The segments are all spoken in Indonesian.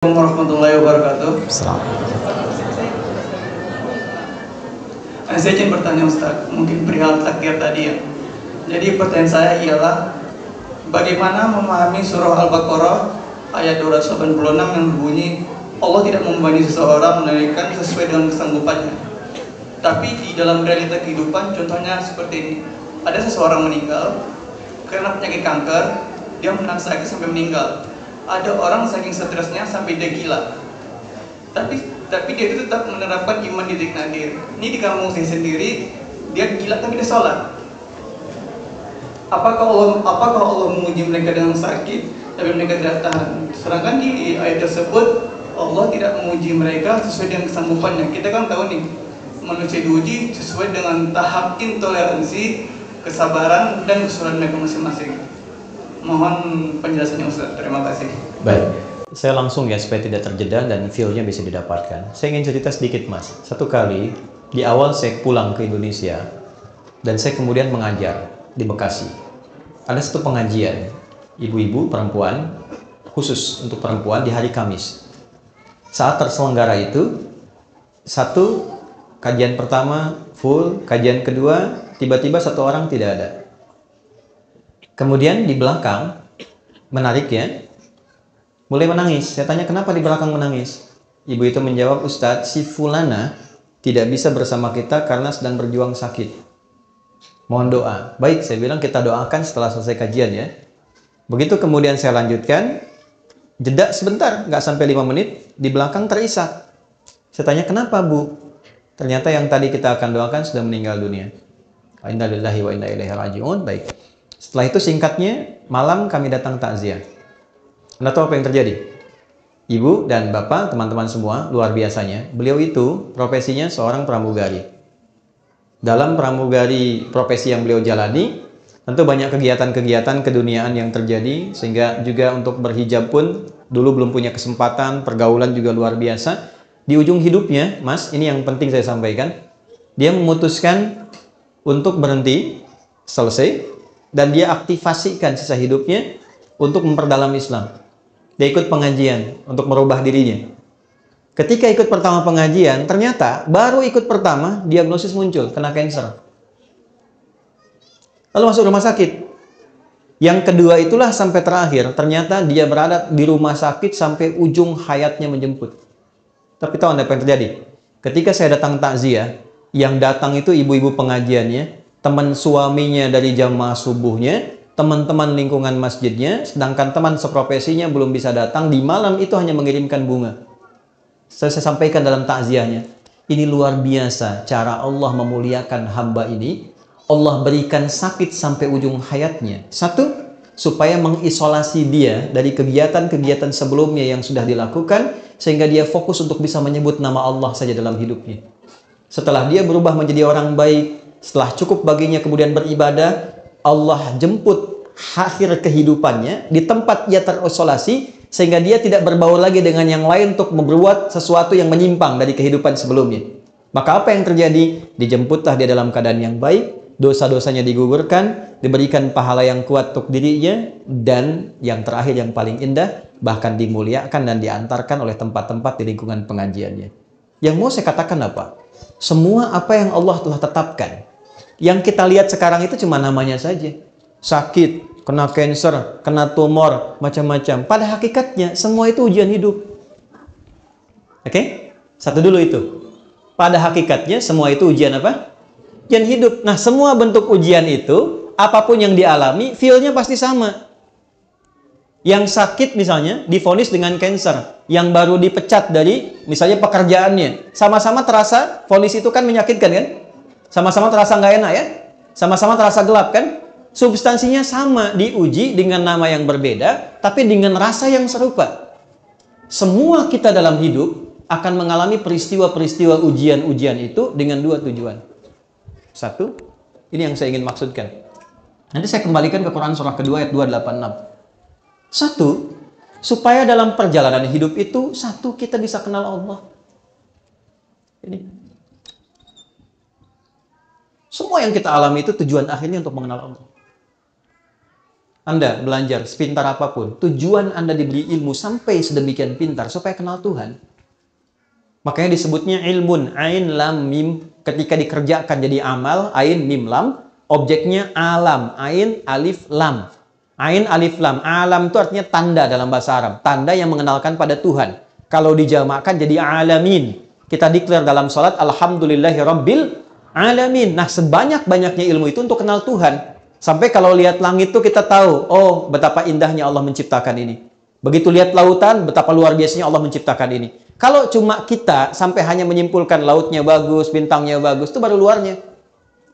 Assalamualaikum warahmatullahi wabarakatuh. Saya ingin bertanya Ustaz, mungkin perihal takdir tadi ya. Jadi pertanyaan saya ialah, bagaimana memahami surah Al-Baqarah ayat 286 yang berbunyi, Allah tidak membebani seseorang melainkan sesuai dengan kesanggupannya. Tapi di dalam realita kehidupan, contohnya seperti ini. Ada seseorang meninggal karena penyakit kanker, dia menahan sakit sampai meninggal. Ada orang saking stresnya sampai dia gila. Tapi dia itu tetap menerapkan iman di nadir. Ini di kampung saya sendiri, dia gila tapi dia sholat. Apakah Allah menguji mereka dengan sakit tapi mereka tidak tahan? Sedangkan di ayat tersebut Allah tidak menguji mereka sesuai dengan kesanggupannya. Kita kan tahu nih, manusia diuji sesuai dengan tahap intoleransi, kesabaran, dan kesulitan mereka masing-masing. Mohon penjelasannya Ustaz, terima kasih. Baik, saya langsung ya supaya tidak terjeda dan feel-nya bisa didapatkan. Saya ingin cerita sedikit Mas. Satu kali di awal saya pulang ke Indonesia dan saya kemudian mengajar di Bekasi. Ada satu pengajian ibu-ibu perempuan khusus untuk perempuan di hari Kamis. Saat terselenggara itu, satu kajian pertama full, kajian kedua tiba-tiba satu orang tidak ada. Kemudian di belakang, menariknya, mulai menangis. Saya tanya, kenapa di belakang menangis? Ibu itu menjawab, Ustadz, si Fulana tidak bisa bersama kita karena sedang berjuang sakit. Mohon doa. Baik, saya bilang kita doakan setelah selesai kajian ya. Begitu kemudian saya lanjutkan, jeda sebentar, nggak sampai 5 menit, di belakang terisak. Saya tanya, kenapa Bu? Ternyata yang tadi kita akan doakan sudah meninggal dunia. Inna lillahi wa inna ilaihi raji'un. Baik. Setelah itu singkatnya, malam kami datang takziah. Anda tahu apa yang terjadi? Ibu dan bapak, teman-teman semua, luar biasanya. Beliau itu profesinya seorang pramugari. Dalam pramugari profesi yang beliau jalani, tentu banyak kegiatan-kegiatan keduniaan yang terjadi, sehingga juga untuk berhijab pun dulu belum punya kesempatan, pergaulan juga luar biasa. Di ujung hidupnya, Mas, ini yang penting saya sampaikan, dia memutuskan untuk berhenti, selesai, dan dia aktifasikan sisa hidupnya untuk memperdalam Islam. Dia ikut pengajian untuk merubah dirinya. Ketika ikut pertama pengajian, ternyata baru ikut pertama diagnosis muncul, kena kanker. Lalu masuk rumah sakit. Yang kedua itulah sampai terakhir, ternyata dia berada di rumah sakit sampai ujung hayatnya menjemput. Tapi tahu Anda apa yang terjadi? Ketika saya datang takziah, yang datang itu ibu-ibu pengajiannya, teman suaminya dari jamaah subuhnya, teman-teman lingkungan masjidnya, sedangkan teman seprofesinya belum bisa datang, di malam itu hanya mengirimkan bunga. Saya sampaikan dalam takziahnya, ini luar biasa cara Allah memuliakan hamba ini. Allah berikan sakit sampai ujung hayatnya. Satu, supaya mengisolasi dia dari kegiatan-kegiatan sebelumnya yang sudah dilakukan, sehingga dia fokus untuk bisa menyebut nama Allah saja dalam hidupnya. Setelah dia berubah menjadi orang baik, setelah cukup baginya kemudian beribadah, Allah jemput akhir kehidupannya di tempat dia terisolasi, sehingga dia tidak berbaur lagi dengan yang lain untuk membuat sesuatu yang menyimpang dari kehidupan sebelumnya. Maka apa yang terjadi? Dijemputlah dia dalam keadaan yang baik, dosa-dosanya digugurkan, diberikan pahala yang kuat untuk dirinya, dan yang terakhir yang paling indah, bahkan dimuliakan dan diantarkan oleh tempat-tempat di lingkungan pengajiannya. Yang mau saya katakan apa? Semua apa yang Allah telah tetapkan, yang kita lihat sekarang itu cuma namanya saja. Sakit, kena kanker, kena tumor, macam-macam. Pada hakikatnya, semua itu ujian hidup. Oke? Satu dulu itu. Pada hakikatnya, semua itu ujian apa? Ujian hidup. Nah, semua bentuk ujian itu, apapun yang dialami, feel-nya pasti sama. Yang sakit misalnya, divonis dengan kanker. Yang baru dipecat dari, misalnya pekerjaannya. Sama-sama terasa, vonis itu kan menyakitkan kan? Sama-sama terasa nggak enak ya? Sama-sama terasa gelap kan? Substansinya sama, diuji dengan nama yang berbeda, tapi dengan rasa yang serupa. Semua kita dalam hidup akan mengalami peristiwa-peristiwa ujian-ujian itu dengan dua tujuan. Satu, ini yang saya ingin maksudkan. Nanti saya kembalikan ke Quran surah kedua ayat 286. Satu, supaya dalam perjalanan hidup itu, satu, kita bisa kenal Allah. Ini. Semua yang kita alami itu tujuan akhirnya untuk mengenal Allah. Anda belajar sepintar apapun, tujuan Anda diberi ilmu sampai sedemikian pintar supaya kenal Tuhan. Makanya disebutnya ilmun, ain lam mim, ketika dikerjakan jadi amal, ain mim lam, objeknya alam, ain alif lam. Ain alif lam, alam itu artinya tanda dalam bahasa Arab, tanda yang mengenalkan pada Tuhan. Kalau dijamakkan jadi alamin. Kita declare dalam salat alhamdulillahi rabbil alamin. Nah, sebanyak-banyaknya ilmu itu untuk kenal Tuhan. Sampai kalau lihat langit itu kita tahu, oh betapa indahnya Allah menciptakan ini. Begitu lihat lautan, betapa luar biasanya Allah menciptakan ini. Kalau cuma kita sampai hanya menyimpulkan lautnya bagus, bintangnya bagus, itu baru luarnya.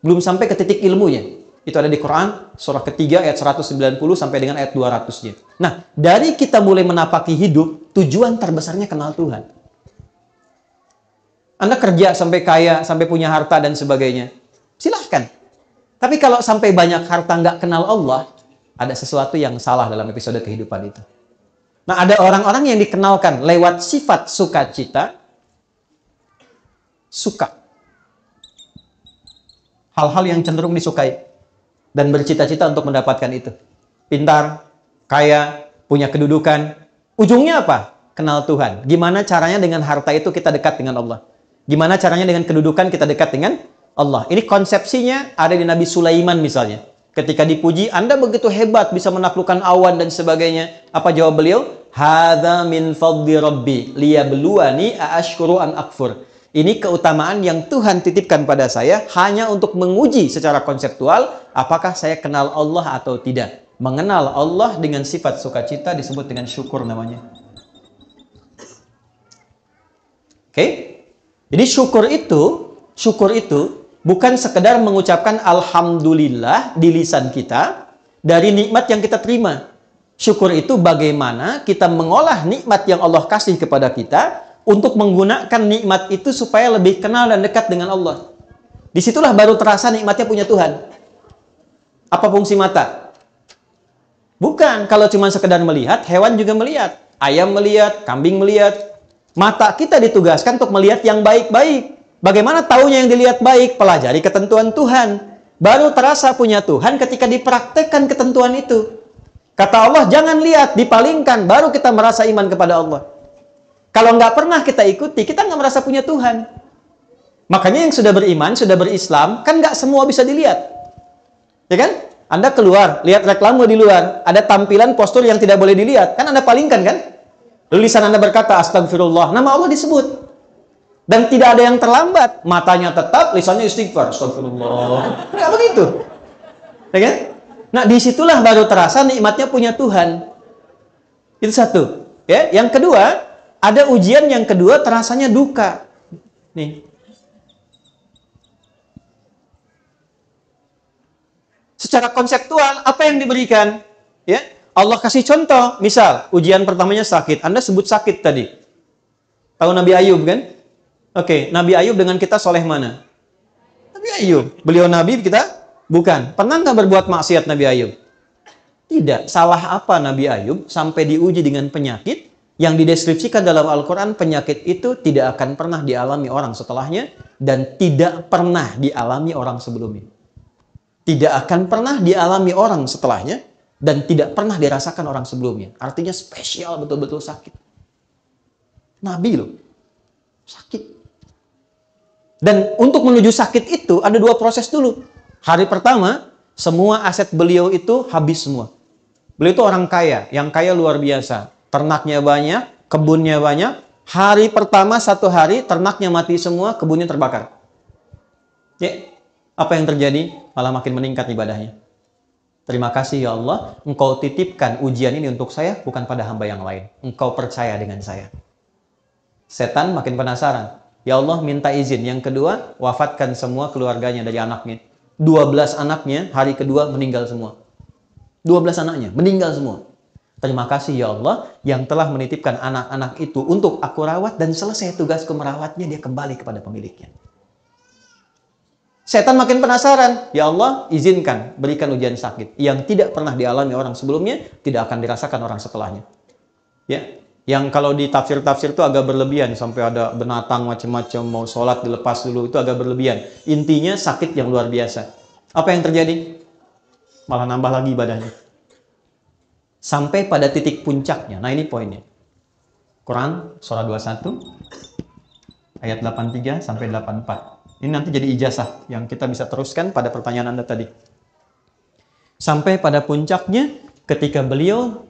Belum sampai ke titik ilmunya. Itu ada di Quran, surah ketiga ayat 190 sampai dengan ayat 200-nya. Nah, dari kita mulai menapaki hidup, tujuan terbesarnya kenal Tuhan. Anda kerja sampai kaya, sampai punya harta dan sebagainya. Silahkan. Tapi kalau sampai banyak harta nggak kenal Allah, ada sesuatu yang salah dalam episode kehidupan itu. Nah, ada orang-orang yang dikenalkan lewat sifat sukacita, suka. Hal-hal yang cenderung disukai. Dan bercita-cita untuk mendapatkan itu. Pintar, kaya, punya kedudukan. Ujungnya apa? Kenal Tuhan. Gimana caranya dengan harta itu kita dekat dengan Allah? Gimana caranya dengan kedudukan kita dekat dengan Allah? Ini konsepsinya ada di Nabi Sulaiman misalnya. Ketika dipuji, Anda begitu hebat bisa menaklukkan awan dan sebagainya. Apa jawab beliau? Hadza min fadli rabbi liyabluwani aashkuru an akfur. Ini keutamaan yang Tuhan titipkan pada saya hanya untuk menguji secara konseptual apakah saya kenal Allah atau tidak. Mengenal Allah dengan sifat sukacita disebut dengan syukur namanya. Oke? Jadi syukur itu bukan sekedar mengucapkan alhamdulillah di lisan kita dari nikmat yang kita terima. Syukur itu bagaimana kita mengolah nikmat yang Allah kasih kepada kita untuk menggunakan nikmat itu supaya lebih kenal dan dekat dengan Allah. Disitulah baru terasa nikmatnya punya Tuhan. Apa fungsi mata? Bukan kalau cuma sekedar melihat, hewan juga melihat. Ayam melihat, kambing melihat. Mata kita ditugaskan untuk melihat yang baik-baik. Bagaimana taunya yang dilihat baik? Pelajari ketentuan Tuhan. Baru terasa punya Tuhan ketika dipraktekkan ketentuan itu. Kata Allah, jangan lihat, dipalingkan. Baru kita merasa iman kepada Allah. Kalau nggak pernah kita ikuti, kita nggak merasa punya Tuhan. Makanya yang sudah beriman, sudah berislam, kan nggak semua bisa dilihat. Ya kan? Anda keluar, lihat reklame di luar, ada tampilan postur yang tidak boleh dilihat. Kan Anda palingkan kan? Lalu lisan Anda berkata, astagfirullah, nama Allah disebut. Dan tidak ada yang terlambat. Matanya tetap, lisannya istighfar. Astagfirullah. Nggak begitu. Ya kan? Nah, disitulah baru terasa nikmatnya punya Tuhan. Itu satu. Ya, yang kedua, ada ujian yang kedua terasanya duka. Nih. Secara konseptual, apa yang diberikan? Ya, Allah kasih contoh. Misal, ujian pertamanya sakit. Anda sebut sakit tadi. Tahu Nabi Ayub kan? Oke, Nabi Ayub dengan kita soleh mana? Nabi Ayub. Beliau Nabi, kita bukan. Pernah nggak berbuat maksiat Nabi Ayub? Tidak. Salah apa Nabi Ayub sampai diuji dengan penyakit yang dideskripsikan dalam Al-Quran? Penyakit itu tidak akan pernah dialami orang setelahnya dan tidak pernah dialami orang sebelumnya. Tidak akan pernah dialami orang setelahnya dan tidak pernah dirasakan orang sebelumnya. Artinya spesial, betul-betul sakit. Nabi loh, sakit. Dan untuk menuju sakit itu ada dua proses dulu. Hari pertama, semua aset beliau itu habis semua. Beliau itu orang kaya, yang kaya luar biasa. Ternaknya banyak, kebunnya banyak. Hari pertama, satu hari, ternaknya mati semua, kebunnya terbakar. Ya, apa yang terjadi? Malah makin meningkat ibadahnya. Terima kasih ya Allah, Engkau titipkan ujian ini untuk saya, bukan pada hamba yang lain. Engkau percaya dengan saya. Setan makin penasaran. Ya Allah, minta izin. Yang kedua, wafatkan semua keluarganya dari anaknya. 12 anaknya, hari kedua meninggal semua. 12 anaknya, meninggal semua. Terima kasih ya Allah yang telah menitipkan anak-anak itu untuk aku rawat dan selesai tugasku merawatnya, dia kembali kepada pemiliknya. Setan makin penasaran. Ya Allah, izinkan, berikan ujian sakit yang tidak pernah dialami orang sebelumnya, tidak akan dirasakan orang setelahnya. Ya, yang kalau di tafsir-tafsir itu agak berlebihan, sampai ada binatang macam-macam mau sholat dilepas dulu, itu agak berlebihan. Intinya sakit yang luar biasa. Apa yang terjadi? Malah nambah lagi ibadahnya. sampai pada titik puncaknya. Nah, ini poinnya. Quran surah 21 ayat 83 sampai 84. Ini nanti jadi ijazah yang kita bisa teruskan pada pertanyaan Anda tadi. Sampai pada puncaknya ketika beliau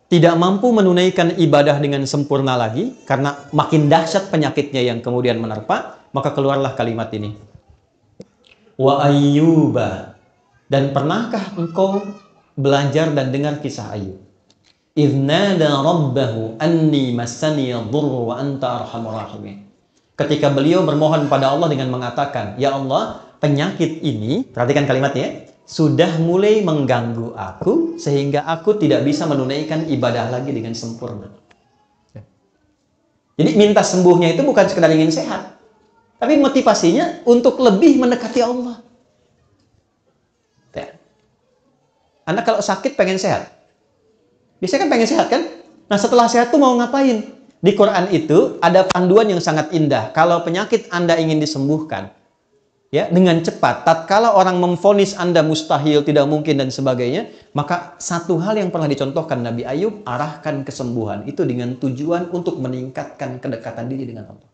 tidak mampu menunaikan ibadah dengan sempurna lagi karena makin dahsyat penyakitnya yang kemudian menerpa, maka keluarlah kalimat ini. Wa Ayyuba, dan pernahkah engkau belajar dan dengar kisah Ayyub? Idznada rabbahu anni massani yadhurru wa anta arhamur rahimin. Ketika beliau bermohon pada Allah dengan mengatakan, ya Allah, penyakit ini, perhatikan kalimatnya, sudah mulai mengganggu aku sehingga aku tidak bisa menunaikan ibadah lagi dengan sempurna. Jadi minta sembuhnya itu bukan sekedar ingin sehat, tapi motivasinya untuk lebih mendekati Allah. Anda kalau sakit pengen sehat, biasanya kan pengen sehat kan? Nah, setelah sehat tuh mau ngapain? Di Quran itu ada panduan yang sangat indah. Kalau penyakit Anda ingin disembuhkan, ya, dengan cepat, tatkala orang memvonis Anda mustahil, tidak mungkin dan sebagainya, maka satu hal yang pernah dicontohkan Nabi Ayub, arahkan kesembuhan itu dengan tujuan untuk meningkatkan kedekatan diri dengan Allah.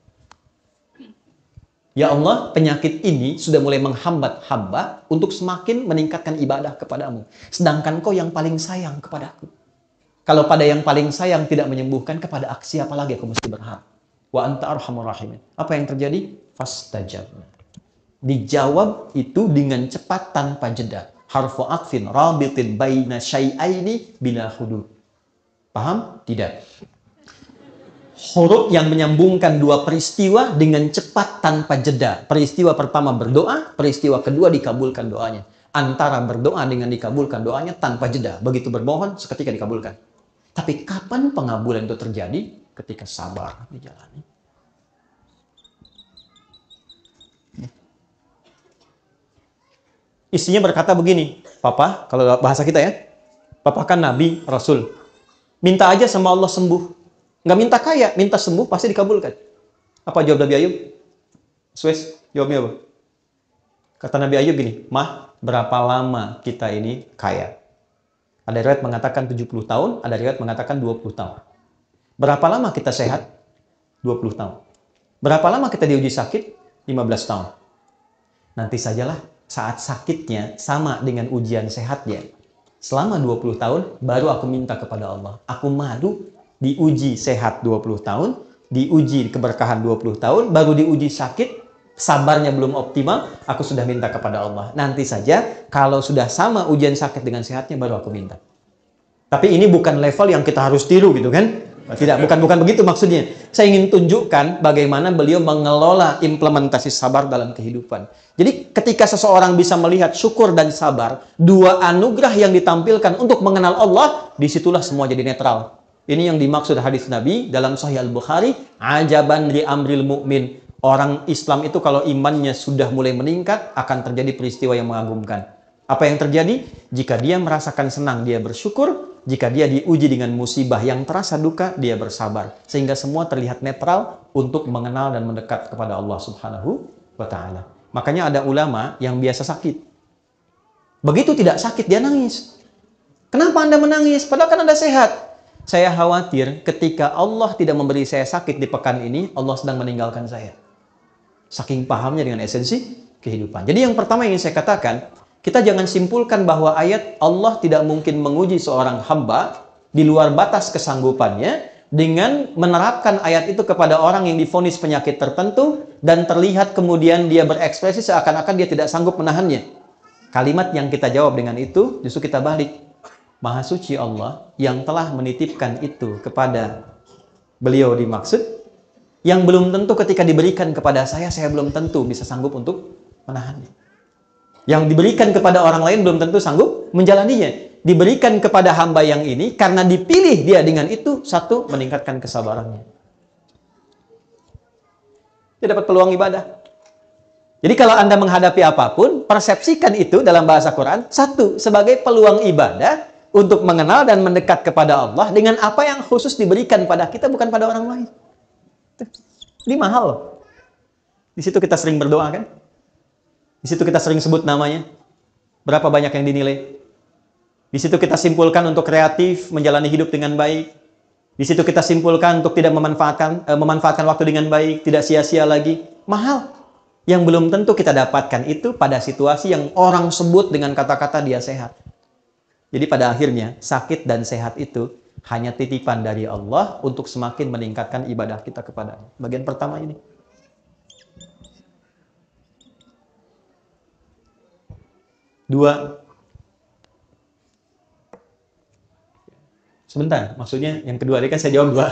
Ya Allah, penyakit ini sudah mulai menghambat hamba untuk semakin meningkatkan ibadah kepadamu. Sedangkan kau yang paling sayang kepadaku. Kalau pada yang paling sayang tidak menyembuhkan, kepada aksi apa lagi aku mesti berharap? Wa anta arhamur rahimin. Apa yang terjadi? Fastajabna. Dijawab itu dengan cepat tanpa jeda. Harfu aqfin rabitin baina syai'aini bila hudud. Paham? Tidak. Huruf yang menyambungkan dua peristiwa dengan cepat tanpa jeda. Peristiwa pertama berdoa, peristiwa kedua dikabulkan doanya. Antara berdoa dengan dikabulkan doanya tanpa jeda. Begitu bermohon, seketika dikabulkan. Tapi kapan pengabulan itu terjadi? Ketika sabar dijalani. Istrinya berkata begini, Papa, kalau bahasa kita ya, Papa kan Nabi, Rasul. Minta aja sama Allah sembuh. Nggak minta kaya, minta sembuh, pasti dikabulkan. Apa jawab Nabi Ayub? Suez, jawabnya apa? Kata Nabi Ayub gini, Mah, berapa lama kita ini kaya? Ada riwayat mengatakan 70 tahun, ada riwayat mengatakan 20 tahun. Berapa lama kita sehat? 20 tahun. Berapa lama kita diuji sakit? 15 tahun. Nanti sajalah saat sakitnya sama dengan ujian sehatnya. Selama 20 tahun, baru aku minta kepada Allah. Aku malu diuji sehat 20 tahun, diuji keberkahan 20 tahun, baru diuji sakit, sabarnya belum optimal, aku sudah minta kepada Allah. Nanti saja, kalau sudah sama ujian sakit dengan sehatnya, baru aku minta. Tapi ini bukan level yang kita harus tiru gitu kan? Tidak, bukan begitu maksudnya. Saya ingin tunjukkan bagaimana beliau mengelola implementasi sabar dalam kehidupan. Jadi ketika seseorang bisa melihat syukur dan sabar, dua anugerah yang ditampilkan untuk mengenal Allah, disitulah semua jadi netral. Ini yang dimaksud hadis Nabi dalam Sahih Al-Bukhari, ajaban li amril mu'min. Orang Islam itu kalau imannya sudah mulai meningkat, akan terjadi peristiwa yang mengagumkan. Apa yang terjadi? Jika dia merasakan senang, dia bersyukur. Jika dia diuji dengan musibah yang terasa duka, dia bersabar. Sehingga semua terlihat netral untuk mengenal dan mendekat kepada Allah Subhanahu wa Ta'ala. Makanya ada ulama yang biasa sakit. Begitu tidak sakit, dia nangis. Kenapa Anda menangis? Padahal kan Anda sehat. Saya khawatir ketika Allah tidak memberi saya sakit di pekan ini, Allah sedang meninggalkan saya. Saking pahamnya dengan esensi kehidupan. Jadi yang pertama yang ingin saya katakan, kita jangan simpulkan bahwa ayat Allah tidak mungkin menguji seorang hamba di luar batas kesanggupannya dengan menerapkan ayat itu kepada orang yang divonis penyakit tertentu dan terlihat kemudian dia berekspresi seakan-akan dia tidak sanggup menahannya. Kalimat yang kita jawab dengan itu justru kita balik. Maha suci Allah yang telah menitipkan itu kepada beliau dimaksud, yang belum tentu ketika diberikan kepada saya belum tentu bisa sanggup untuk menahannya. Yang diberikan kepada orang lain belum tentu sanggup menjalaninya. Diberikan kepada hamba yang ini karena dipilih dia dengan itu, satu, meningkatkan kesabarannya. Dia dapat peluang ibadah. Jadi kalau Anda menghadapi apapun, persepsikan itu dalam bahasa Quran, satu, sebagai peluang ibadah untuk mengenal dan mendekat kepada Allah dengan apa yang khusus diberikan pada kita, bukan pada orang lain. Ini mahal loh. Di situ kita sering berdoa kan? Di situ kita sering sebut namanya. Berapa banyak yang dinilai? Di situ kita simpulkan untuk kreatif, menjalani hidup dengan baik. Di situ kita simpulkan untuk tidak memanfaatkan waktu dengan baik, tidak sia-sia lagi. Mahal. Yang belum tentu kita dapatkan itu pada situasi yang orang sebut dengan kata-kata dia sehat. Jadi pada akhirnya, sakit dan sehat itu hanya titipan dari Allah untuk semakin meningkatkan ibadah kita kepada-Nya. Bagian pertama ini. Dua. Sebentar, maksudnya yang kedua ini kan saya jawab dua.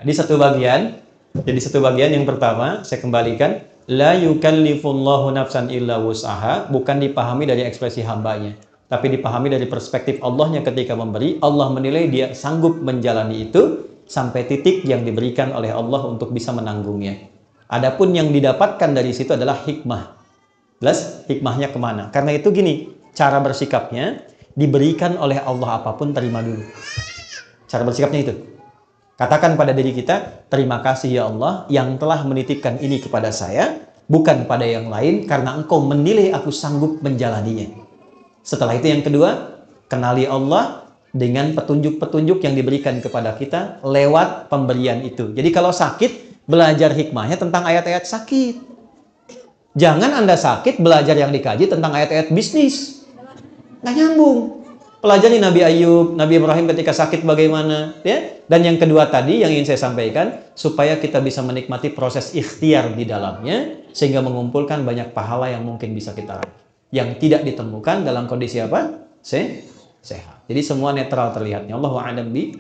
Di satu bagian, jadi satu bagian yang pertama saya kembalikan, la yukallifullahu nafsan illa wus'aha, bukan dipahami dari ekspresi hambanya, tapi dipahami dari perspektif Allahnya ketika memberi. Allah menilai dia sanggup menjalani itu sampai titik yang diberikan oleh Allah untuk bisa menanggungnya. Adapun yang didapatkan dari situ adalah hikmah. Jelas hikmahnya kemana? Karena itu gini, cara bersikapnya diberikan oleh Allah apapun terima dulu. Cara bersikapnya itu. Katakan pada diri kita, terima kasih ya Allah yang telah menitipkan ini kepada saya, bukan pada yang lain, karena Engkau menilai aku sanggup menjalaninya. Setelah itu yang kedua, kenali Allah dengan petunjuk-petunjuk yang diberikan kepada kita lewat pemberian itu. Jadi kalau sakit, belajar hikmahnya tentang ayat-ayat sakit. Jangan Anda sakit belajar yang dikaji tentang ayat-ayat bisnis. Nggak nyambung. Pelajari Nabi Ayub, Nabi Ibrahim ketika sakit bagaimana. Ya? Dan yang kedua tadi yang ingin saya sampaikan, supaya kita bisa menikmati proses ikhtiar di dalamnya, sehingga mengumpulkan banyak pahala yang mungkin bisa kita raih. Yang tidak ditemukan dalam kondisi apa? Sehat. Jadi semua netral terlihatnya. Allahu a'lam bi